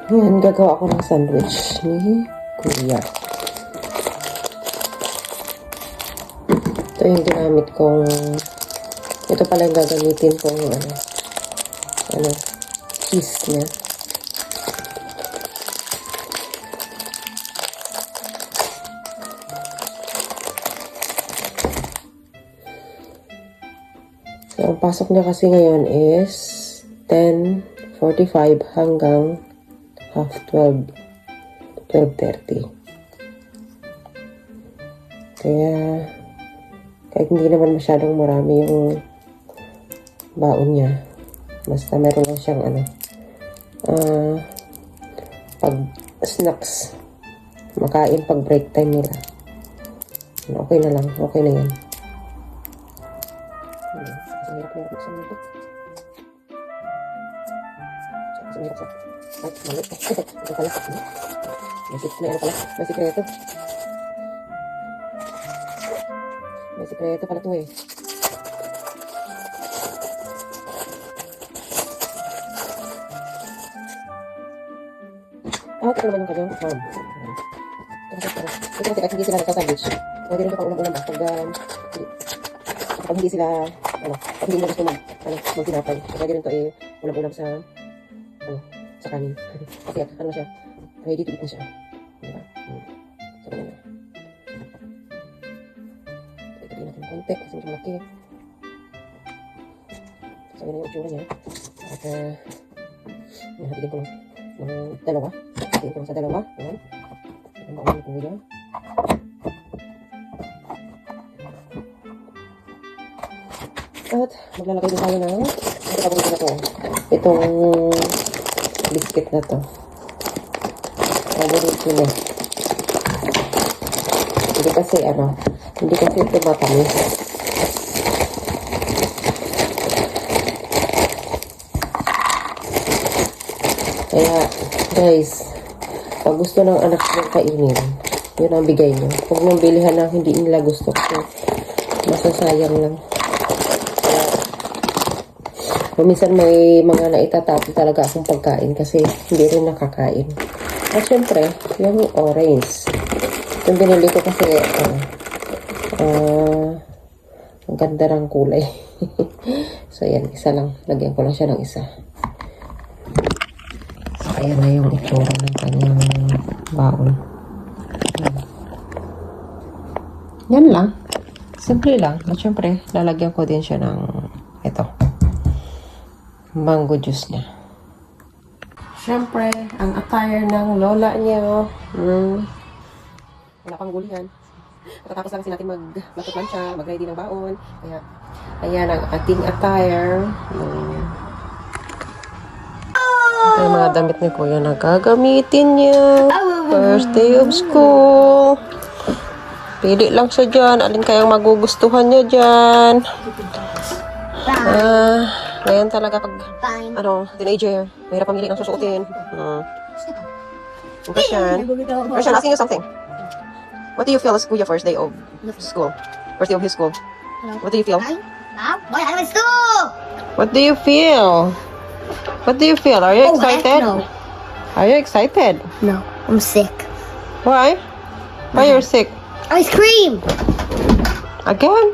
Ngayon, gagawa ako ng sandwich ni Kuya. Ito yung ginamit kong, ito pala yung gagamitin kong, cheese niya. So, ang pasok niya kasi ngayon is 10:45 hanggang half 12, 12:30. Kaya, kahit hindi naman masyadong marami yung baon niya, basta meron lang siyang pag snacks, makain pag break time nila. Okay na lang, okay na yan. Hirap na buksan nito. Ay, mali. Ito pala. May sikreto. May sikreto pala ito eh. Ito naman yung kanyang farm. Ito kasi kahit hindi sila nagsa-sandwich. Pwede rin ito pang ulam-ulam ba? Pag hindi sila, pag hindi nila gusto mag-tinapay. Pwede rin ito ulam-ulam sa kanin. Kasi ano siya, ready to eat na siya. Diba? So, ganun na. Ito din natin konti kasi medyo malaki. So, yun na yung itsura niya. At, hatigin ko lang ng dalawa. Hatigin ko lang sa dalawa. Ayan. Ang baon ng kuya. At maglalagay din tayo ng paborito na to. Itong biscuit na to. Paborito niya. Hindi kasi ito matamis. Kaya guys, pag gusto ng anak nyo kainin, yun ang bigay nyo. Huwag nyo bilihan na hindi nila gusto kasi masasayang lang. Minsan may mga naitatapo talaga akong pagkain kasi hindi rin nakakain. At syempre, yung orange. Yung binili ko kasi, ang ganda ng kulay. So, yan. Isa lang. Lagyan ko lang siya ng isa. So, ayan na yung itsura ng kanyang baon. Yan lang. Simple lang. At syempre, lalagyan ko din siya ng ito. Mango juice niya. Siyempre, ang attire ng lola niya. Wala pang gulihan. Katapos lang kasi natin mag-plancha, mag-ready ng baon. Kaya, ayan ang ating attire. Ito yung mga damit ni Kuya na gagamitin niya. First day of school. Pili lang siya dyan. Alin kayang magugustuhan niya dyan. Ngayon talaga pag, teenager, mahirap pamili ng susuotin. Impression, asking you something. What do you feel as Kuya first day of school? First day of his school. What do you feel? What do you feel? What do you feel? Are you excited? No. Are you excited? No, I'm sick. Why? Why you're sick? Ice cream! Again?